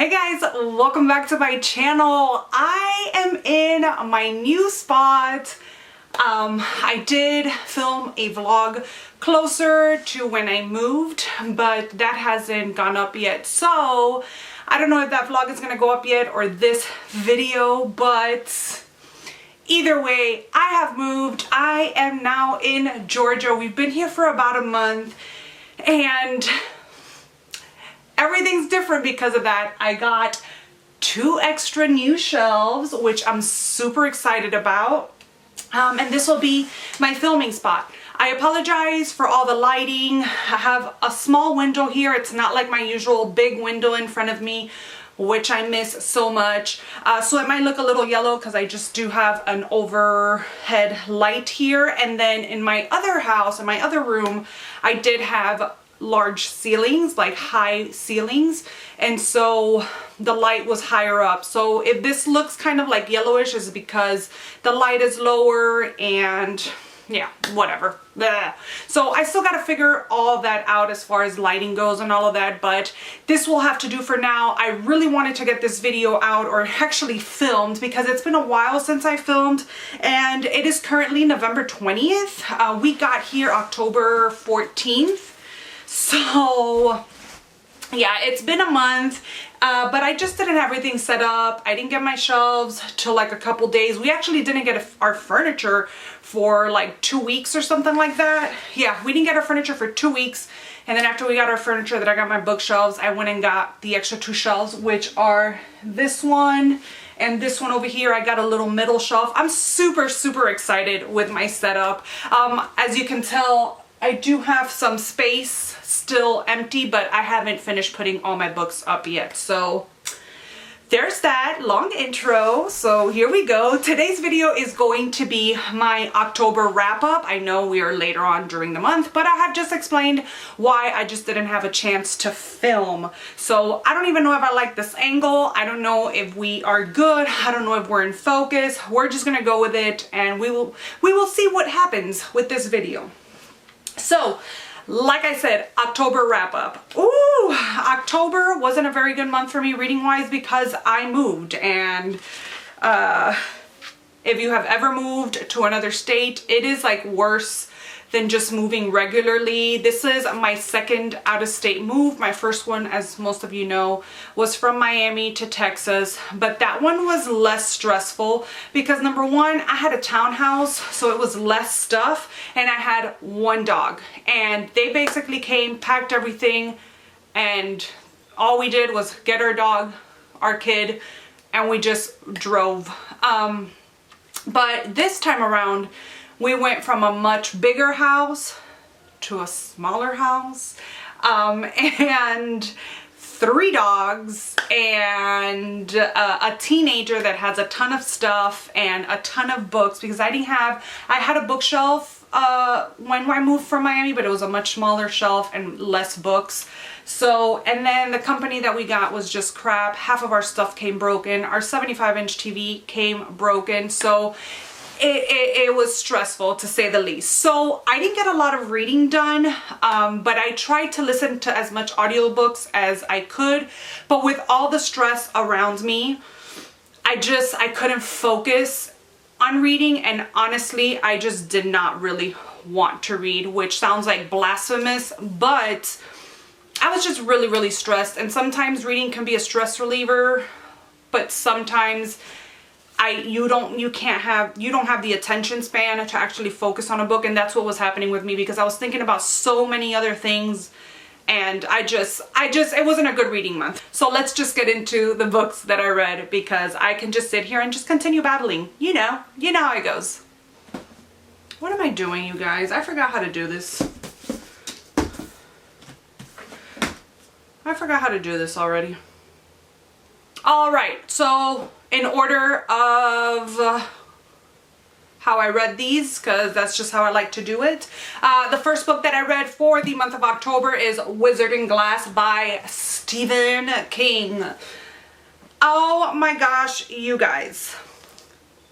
Hey guys, welcome back to my channel. I am in my new spot. I did film a vlog closer to when I moved, but that hasn't gone up yet. So I don't know if that vlog is gonna go up yet or this video, but either way, I have moved. I am now in Georgia. We've been here for about a month and everything's different because of that. I got 2 extra new shelves, which I'm super excited about. And this will be my filming spot. I apologize for all the lighting. I have a small window here. It's not like my usual big window in front of me, which I miss so much. So it might look a little yellow because I just do have an overhead light here. And then in my other house, in my other room, I did have large ceilings, like high ceilings, and so the light was higher up. So if this looks kind of like yellowish, is because the light is lower and yeah, whatever. Blah. So I still got to figure all that out as far as lighting goes and all of that, but this will have to do for now. I really wanted to get this video out, or actually filmed, because it's been a while since I filmed, and it is currently November 20th. We got here October 14th. So yeah, it's been a month, but I just didn't have everything set up. I didn't get my shelves till like a couple days. We actually didn't get our furniture for like 2 weeks or something like that. Yeah, we didn't get our furniture for 2 weeks. And then after we got our furniture, that I got my bookshelves, I went and got the extra 2 shelves, which are this one and this one over here. I got a little middle shelf. I'm super excited with my setup. As you can tell, I do have some space still empty, but I haven't finished putting all my books up yet. So there's that long intro. So here we go. Today's video is going to be my October wrap up. I know we are later on during the month, but I have just explained why I just didn't have a chance to film. So I don't even know if I like this angle. I don't know if we are good. I don't know if we're in focus. We're just gonna go with it, and we will see what happens with this video. So, like I said, October wrap up. Ooh, October wasn't a very good month for me reading wise because I moved, and if you have ever moved to another state, it is like worse than just moving regularly. This is my second out-of-state move. My first one, as most of you know, was from Miami to Texas, but that one was less stressful because number one, I had a townhouse, so it was less stuff, and I had 1 dog, and they basically came, packed everything, and all we did was get our dog, our kid, and we just drove. But this time around, we went from a much bigger house to a smaller house, and 3 dogs and a teenager that has a ton of stuff and a ton of books, because I had a bookshelf when I moved from Miami, but it was a much smaller shelf and less books. So, and then the company that we got was just crap. Half of our stuff came broken. Our 75-inch TV came broken. So it was stressful, to say the least. So I didn't get a lot of reading done, but I tried to listen to as much audiobooks as I could. But with all the stress around me, I couldn't focus on reading, and honestly, I just did not really want to read, which sounds like blasphemous, but I was just really stressed. And sometimes reading can be a stress reliever, but sometimes you don't have the attention span to actually focus on a book, and that's what was happening with me, because I was thinking about so many other things, and it wasn't a good reading month. So let's just get into the books that I read, because I can just sit here and just continue battling. You know how it goes. What am I doing, you guys? I forgot how to do this. I forgot how to do this already. All right, so in order of how I read these, because that's just how I like to do it. The first book that I read for the month of October is Wizard in Glass by Stephen King. Oh my gosh, you guys.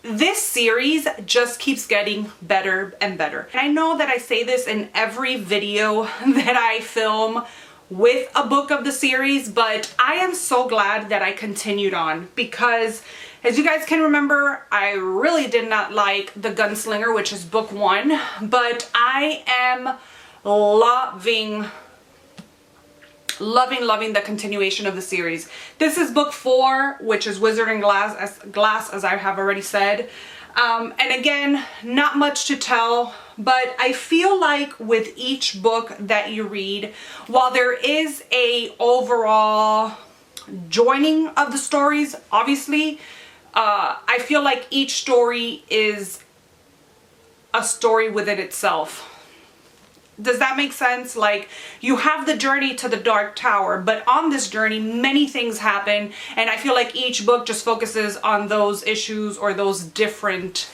This series just keeps getting better and better. And I know that I say this in every video that I film with a book of the series, but I am so glad that I continued on because, as you guys can remember, I really did not like The Gunslinger, which is book 1, but I am loving the continuation of the series. This is book 4, which is Wizard and Glass, as I have already said. And again, not much to tell, but I feel like with each book that you read, while there is a overall joining of the stories, obviously, I feel like each story is a story within itself. Does that make sense? Like, you have the journey to the Dark Tower, but on this journey, many things happen, and I feel like each book just focuses on those issues or those different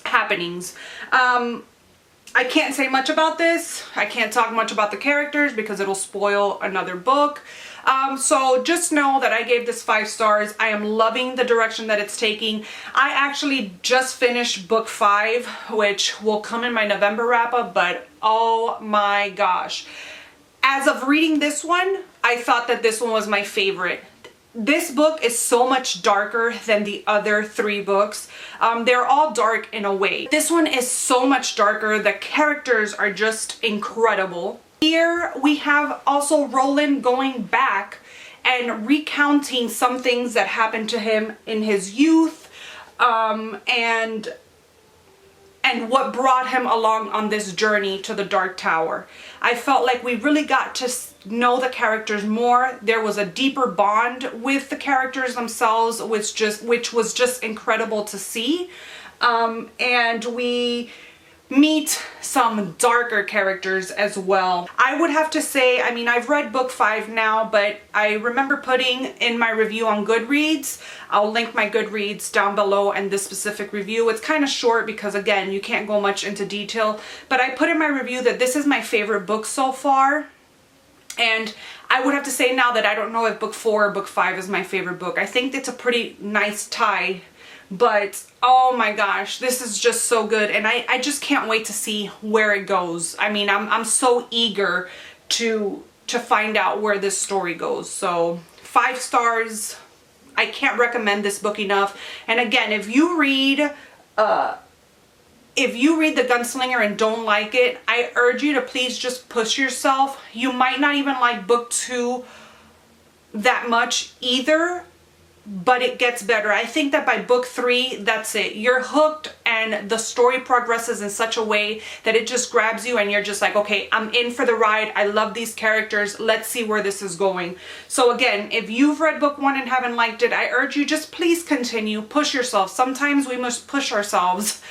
happenings. I can't say much about this. I can't talk much about the characters because it'll spoil another book. So just know that I gave this 5 stars. I am loving the direction that it's taking. I actually just finished book 5, which will come in my November wrap-up, but oh my gosh. As of reading this one, I thought that this one was my favorite. This book is so much darker than the other 3 books. They're all dark in a way. This one is so much darker. The characters are just incredible. Here we have also Roland going back and recounting some things that happened to him in his youth, and what brought him along on this journey to the Dark Tower. I felt like we really got to know the characters more. There was a deeper bond with the characters themselves, which was just incredible to see. And we meet some darker characters as well. I would have to say, I mean, I've read book 5 now, but I remember putting in my review on Goodreads, I'll link my Goodreads down below and this specific review. It's kind of short because, again, you can't go much into detail, but I put in my review that this is my favorite book so far. And I would have to say now that I don't know if book 4 or book 5 is my favorite book. I think it's a pretty nice tie. But oh my gosh, this is just so good, and I just can't wait to see where it goes. I mean, I'm so eager to find out where this story goes. So 5 stars. I can't recommend this book enough. And again, if you read The Gunslinger and don't like it, I urge you to please just push yourself. You might not even like book 2 that much either, but it gets better. I think that by book 3, that's it. You're hooked, and the story progresses in such a way that it just grabs you and you're just like, okay, I'm in for the ride. I love these characters. Let's see where this is going. So again, if you've read book 1 and haven't liked it, I urge you just please continue. Push yourself. Sometimes we must push ourselves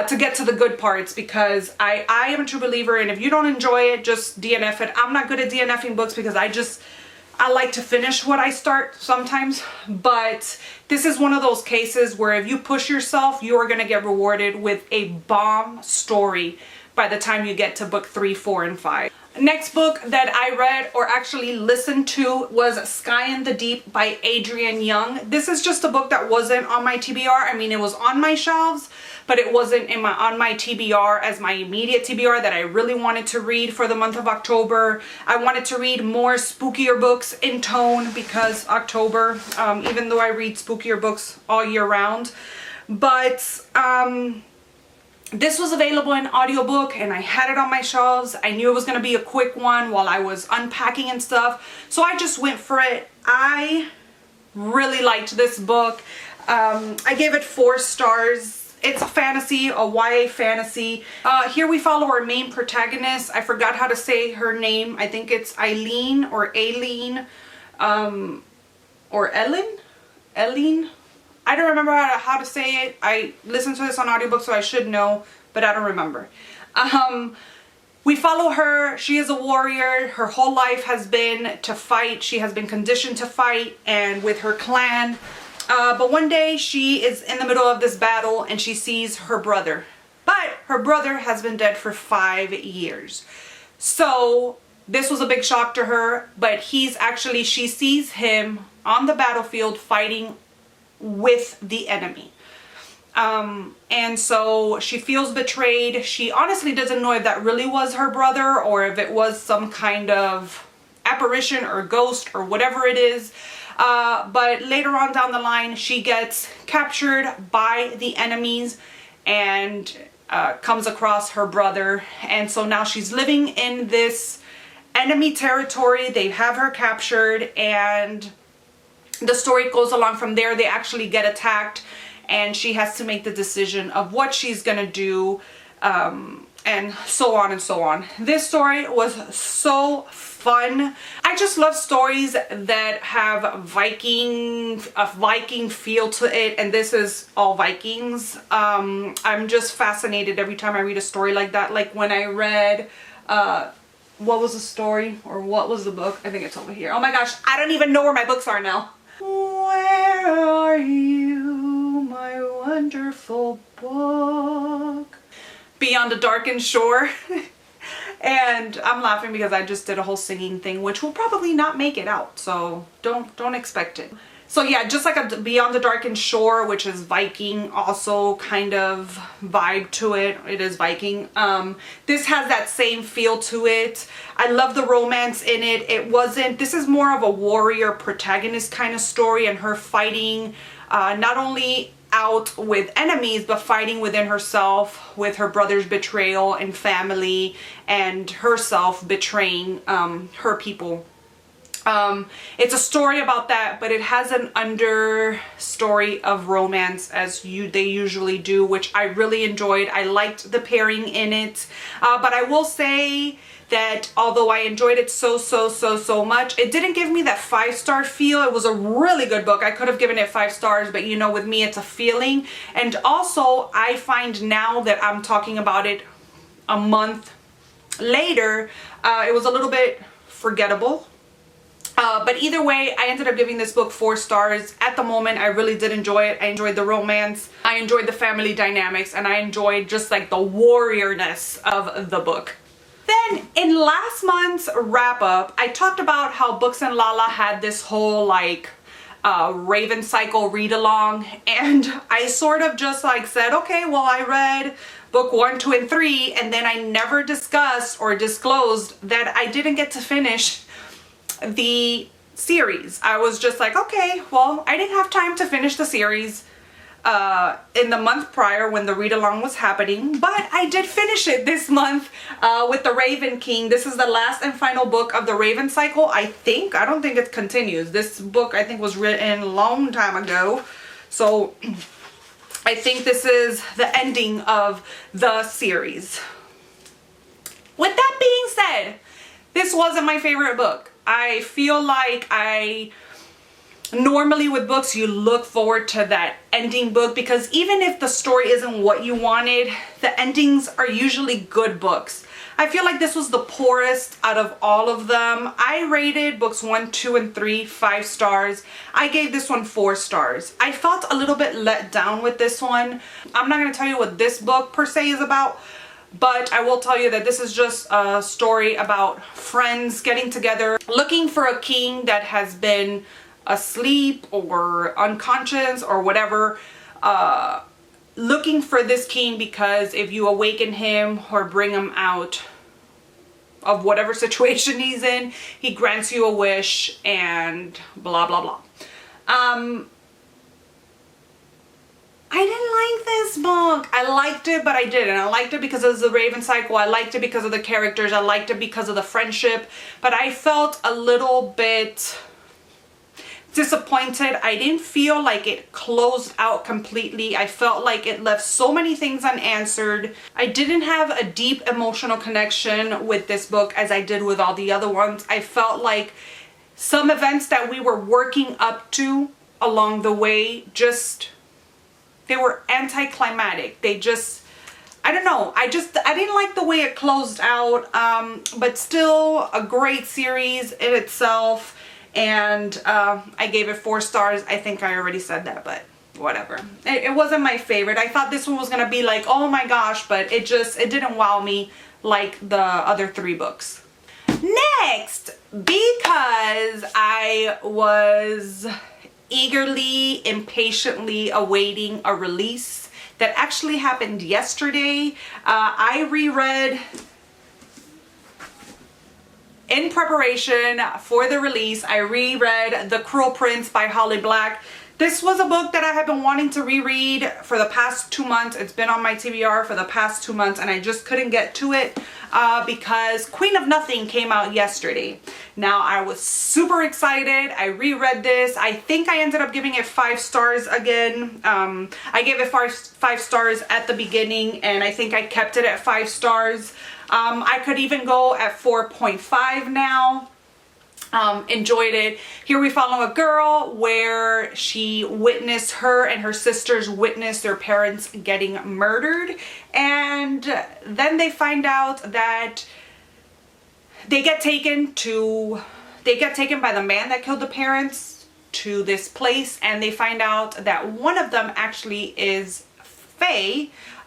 to get to the good parts, because I am a true believer, and if you don't enjoy it, just DNF it. I'm not good at DNFing books because I like to finish what I start sometimes, but this is one of those cases where if you push yourself, you are going to get rewarded with a bomb story by the time you get to book 3, 4, and 5. Next book that I read, or actually listened to, was Skye in the Deep by Adrienne Young. This is just a book that wasn't on my TBR. I mean, it was on my shelves, but it wasn't on my TBR as my immediate TBR that I really wanted to read for the month of October. I wanted to read more spookier books in tone because October, even though I read spookier books all year round. But this was available in audiobook, and I had it on my shelves. I knew it was going to be a quick one while I was unpacking and stuff, so I just went for it. I really liked this book. I gave it 4 stars. It's a fantasy, a YA fantasy. Here we follow our main protagonist. I forgot how to say her name. I think it's Eileen or Aileen, or Ellen? Eileen? I don't remember how to say it. I listened to this on audiobook, so I should know, but I don't remember. We follow her. She is a warrior. Her whole life has been to fight. She has been conditioned to fight, and with her clan. But one day she is in the middle of this battle and she sees her brother. But her brother has been dead for 5 years. So this was a big shock to her, but she sees him on the battlefield fighting with the enemy. And so she feels betrayed. She honestly doesn't know if that really was her brother or if it was some kind of apparition or ghost or whatever it is. But later on down the line, she gets captured by the enemies and comes across her brother. And so now she's living in this enemy territory. They have her captured, and the story goes along from there. They actually get attacked, and she has to make the decision of what she's gonna do, and so on and so on. This story was so fun. I just love stories that have a Viking feel to it, and this is all Vikings. I'm just fascinated every time I read a story like that. Like when I read, what was the story, or what was the book? I think it's over here. Oh my gosh, I don't even know where my books are now. Where are you, my wonderful book? Beyond the Darkened Shore. And I'm laughing because I just did a whole singing thing, which will probably not make it out, so don't expect it. So yeah, just like a Beyond the Darkened Shore, which is Viking, also kind of vibe to it. It is Viking. This has that same feel to it. I love the romance in it. This is more of a warrior protagonist kind of story, and her fighting not only out with enemies, but fighting within herself with her brother's betrayal and family, and herself betraying her people. It's a story about that, but it has an understory of romance, as they usually do, which I really enjoyed. I liked the pairing in it, but I will say that although I enjoyed it so much, it didn't give me that 5-star feel. It was a really good book. I could have given it 5 stars, but you know, with me, it's a feeling. And also, I find now that I'm talking about it a month later, it was a little bit forgettable. But either way, I ended up giving this book 4 stars. At the moment, I really did enjoy it. I enjoyed the romance, I enjoyed the family dynamics, and I enjoyed just like the warriorness of the book. Then in last month's wrap up, I talked about how Books and Lala had this whole like Raven Cycle read along, and I sort of just like said, okay, well, I read book 1, 2, and 3, and then I never discussed or disclosed that I didn't get to finish the series. I was just like, okay, well, I didn't have time to finish the series in the month prior when the read along was happening, but I did finish it this month with The Raven King. This is the last and final book of the Raven Cycle, I think. I don't think it continues. This book, I think, was written a long time ago, so I think this is the ending of the series. With that being said, this wasn't my favorite book. I feel like normally with books, you look forward to that ending book, because even if the story isn't what you wanted, the endings are usually good books. I feel like this was the poorest out of all of them. I rated books 1, 2, and 3 5 stars. I gave this one 4 stars. I felt a little bit let down with this one. I'm not going to tell you what this book per se is about, but I will tell you that this is just a story about friends getting together, looking for a king that has been asleep or unconscious or whatever, looking for this king because if you awaken him or bring him out of whatever situation he's in, he grants you a wish and blah blah blah. I didn't like this book. I liked it, but I didn't. I liked it because it was the Raven Cycle. I liked it because of the characters. I liked it because of the friendship, but I felt a little bit disappointed. I didn't feel like it closed out completely. I felt like it left so many things unanswered. I didn't have a deep emotional connection with this book as I did with all the other ones. I felt like some events that we were working up to along the way they were anticlimactic. They just, I don't know. I didn't like the way it closed out, but still a great series in itself. And I gave it 4 stars. I think I already said that, but whatever. It wasn't my favorite. I thought this one was gonna be like, oh my gosh, but it didn't wow me like the other 3 books. Next, because I was eagerly, impatiently awaiting a release that actually happened yesterday. I reread, in preparation for the release, I reread The Cruel Prince by Holly Black. This was a book that I have been wanting to reread for the past 2 months. It's been on my TBR for the past 2 months and I just couldn't get to it because Queen of Nothing came out yesterday. Now I was super excited. I reread this. I think I ended up giving it 5 stars again. I gave it 5 stars at the beginning and I think I kept it at 5 stars. I could even go at 4.5 now. Enjoyed it. Here we follow a girl where her and her sisters witnessed their parents getting murdered, and then they find out that they get taken by the man that killed the parents to this place, and they find out that one of them actually is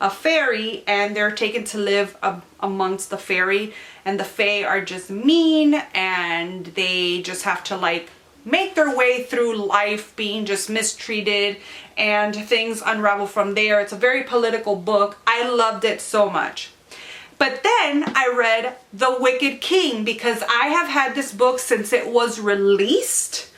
a fairy, and they're taken to live amongst the fairy, and the fae are just mean and they just have to like make their way through life being just mistreated, and things unravel from there. It's a very political book. I loved it so much. But then I read The Wicked King because I have had this book since it was released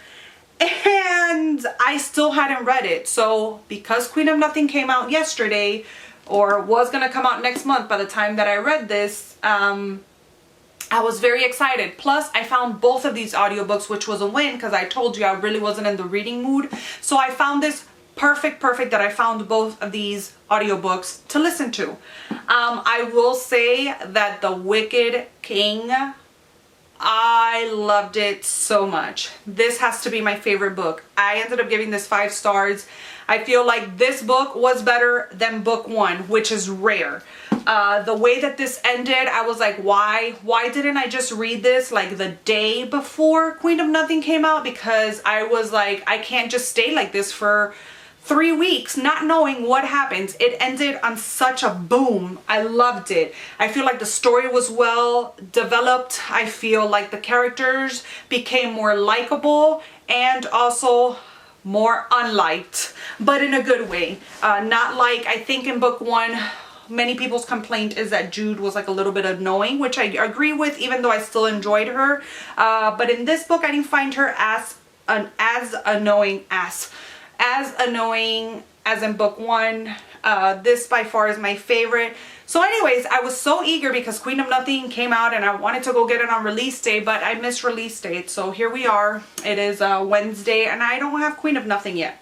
and I still hadn't read it. So because Queen of Nothing came out yesterday, or was gonna come out next month by the time that I read this, I was very excited. Plus I found both of these audiobooks, which was a win because I told you I really wasn't in the reading mood. So I found this perfect that I found both of these audiobooks to listen to. I will say that The Wicked King, I loved it so much. This has to be my favorite book. I ended up giving this 5 stars. I feel like this book was better than book 1, which is rare. The way that this ended, I was like, why didn't I just read this like the day before Queen of Nothing came out? Because I was like, I can't just stay like this for 3 weeks not knowing what happens. It ended on such a boom. I loved it. I feel like the story was well developed. I feel like the characters became more likable and also more unliked, but in a good way. Not like, I think in book 1, many people's complaint is that Jude was like a little bit annoying, which I agree with, even though I still enjoyed her. But in this book, I didn't find her as annoying as in book 1. This by far is my favorite. So anyways, I was so eager because Queen of Nothing came out and I wanted to go get it on release day, but I missed release date. So here we are. It is Wednesday and I don't have Queen of Nothing yet.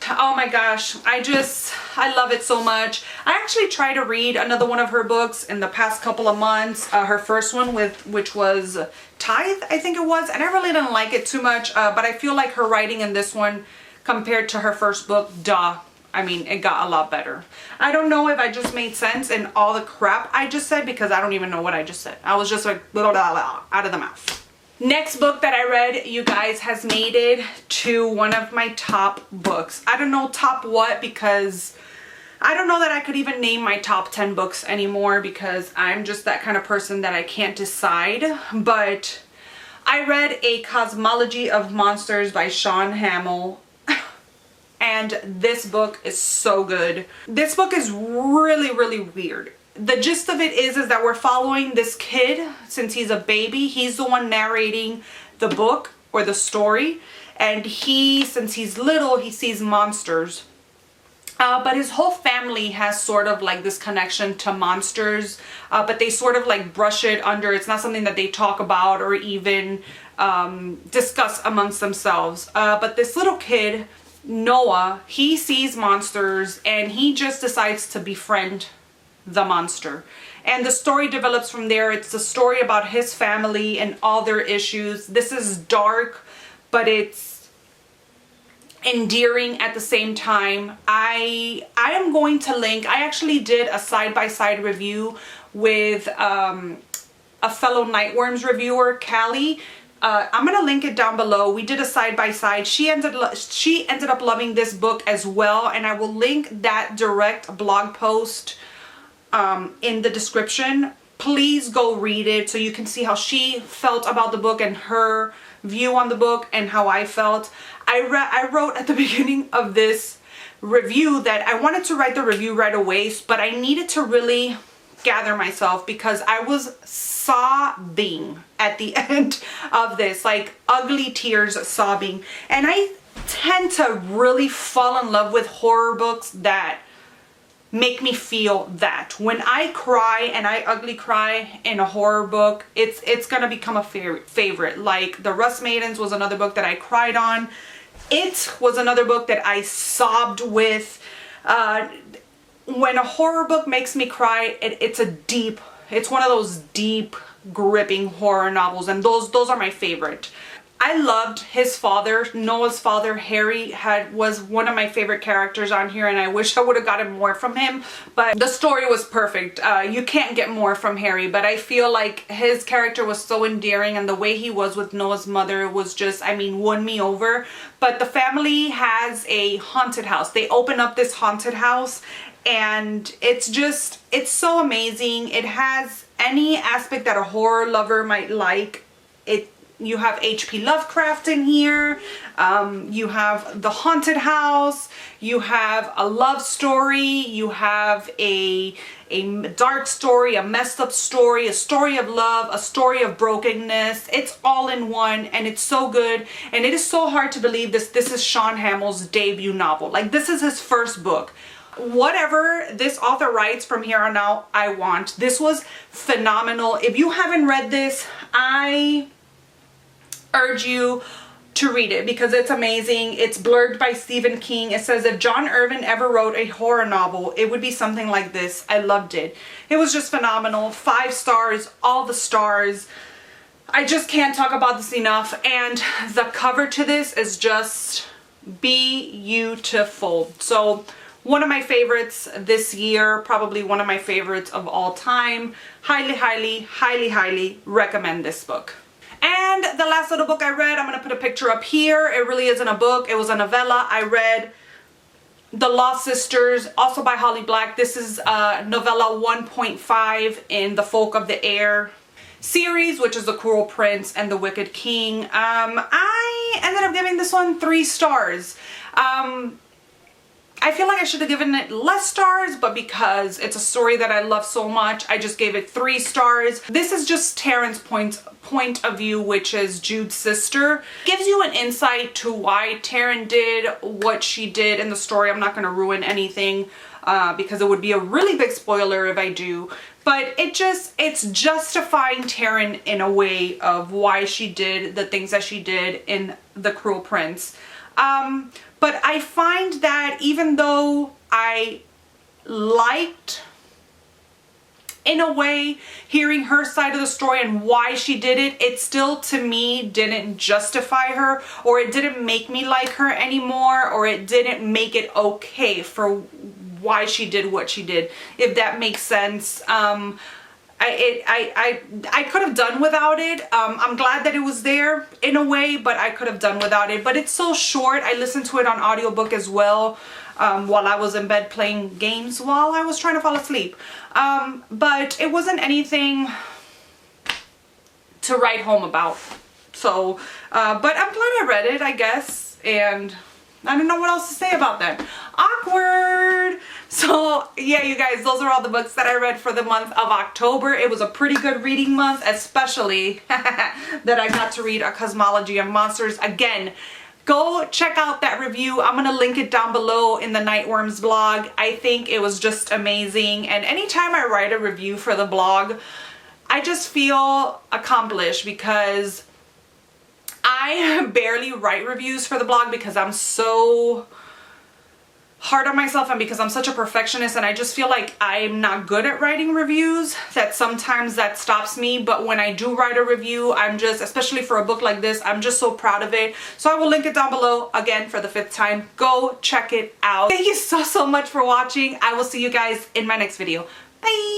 Oh my gosh, I love it so much. I actually tried to read another one of her books in the past couple of months. Her first one, which was Tithe, I think it was, and I really didn't like it too much, but I feel like her writing in this one compared to her first book, I mean, it got a lot better. I don't know if I just made sense in all the crap I just said because I don't even know what I just said. I was just like, blah, blah, blah, out of the mouth. Next book that I read, you guys, has made it to one of my top books. I don't know top what, because I don't know that I could even name my top 10 books anymore because I'm just that kind of person that I can't decide. But I read A Cosmology of Monsters by Sean Hamill. And this book is so good. This book is really weird. The gist of it is that we're following this kid since he's a baby. He's the one narrating the book or the story. And since he's little, he sees monsters. But his whole family has sort of like this connection to monsters. But they sort of like brush it under. It's not something that they talk about or even discuss amongst themselves. But this little kid, Noah, he sees monsters and he just decides to befriend the monster. And the story develops from there. It's a story about his family and all their issues. This is dark, but it's endearing at the same time. I am going to link, I actually did a side-by-side review with a fellow Nightworms reviewer, Callie. I'm gonna link it down below. We did a side-by-side. She ended up loving this book as well, and I will link that direct blog post in the description. Please go read it so you can see how she felt about the book and her view on the book and how I felt. I wrote at the beginning of this review that I wanted to write the review right away, but I needed to really gather myself because I was sobbing at the end of this, like ugly tears, sobbing. And I tend to really fall in love with horror books that make me feel that. When I cry and I ugly cry in a horror book, it's gonna become a favorite. Like The Rust Maidens was another book that I cried on. It was another book that I sobbed with. When a horror book makes me cry, it's one of those deep, gripping horror novels, and those are my favorite. I loved his father, Noah's father, Harry, was one of my favorite characters on here, and I wish I would have gotten more from him, but the story was perfect. You can't get more from Harry, but I feel like his character was so endearing, and the way he was with Noah's mother was just, I mean, won me over. But the family has a haunted house. They open up this haunted house, and it's so amazing. It has any aspect that a horror lover might like. You have H.P. Lovecraft in here, you have the haunted house, you have a love story, you have a dark story, a messed up story, a story of love, a story of brokenness. It's all in one, and it's so good. And it is so hard to believe this is Sean Hamill's debut novel. Like, this is his first book. Whatever this author writes from here on out, I want. This was phenomenal. If you haven't read this, I urge you to read it because it's amazing. It's blurred by Stephen King. It says if John Irvin ever wrote a horror novel, it would be something like this. I loved it. It was just phenomenal. 5 stars, all the stars. I just can't talk about this enough. And the cover to this is just beautiful. So one of my favorites this year, probably one of my favorites of all time. Highly, highly, highly, highly recommend this book. And the last little book I read, I'm going to put a picture up here. It really isn't a book. It was a novella. I read The Lost Sisters, also by Holly Black. This is novella 1.5 in the Folk of the Air series, which is The Cruel Prince and The Wicked King. I ended up giving this one 3 stars. I feel like I should have given it less stars, but because it's a story that I love so much, I just gave it 3 stars. This is just Taryn's point of view, which is Jude's sister. Gives you an insight to why Taryn did what she did in the story. I'm not going to ruin anything because it would be a really big spoiler if I do. But it's justifying Taryn in a way of why she did the things that she did in The Cruel Prince. But I find that even though I liked, in a way, hearing her side of the story and why she did it, it still, to me, didn't justify her, or it didn't make me like her anymore, or it didn't make it okay for why she did what she did, if that makes sense. I could have done without it. I'm glad that it was there in a way, but I could have done without it. But it's so short. I listened to it on audiobook as well while I was in bed playing games while I was trying to fall asleep. But it wasn't anything to write home about. So, but I'm glad I read it, I guess. And I don't know what else to say about that. Awkward. So yeah, you guys, those are all the books that I read for the month of October. It was a pretty good reading month, especially that I got to read A Cosmology of Monsters. Again, go check out that review. I'm going to link it down below in the Nightworms blog. I think it was just amazing. And anytime I write a review for the blog, I just feel accomplished because I barely write reviews for the blog because I'm so hard on myself and because I'm such a perfectionist, and I just feel like I'm not good at writing reviews, that sometimes that stops me. But when I do write a review, I'm just, especially for a book like this, I'm just so proud of it. So I will link it down below again for the 5th time. Go check it out. Thank you so much for watching. I will see you guys in my next video. Bye.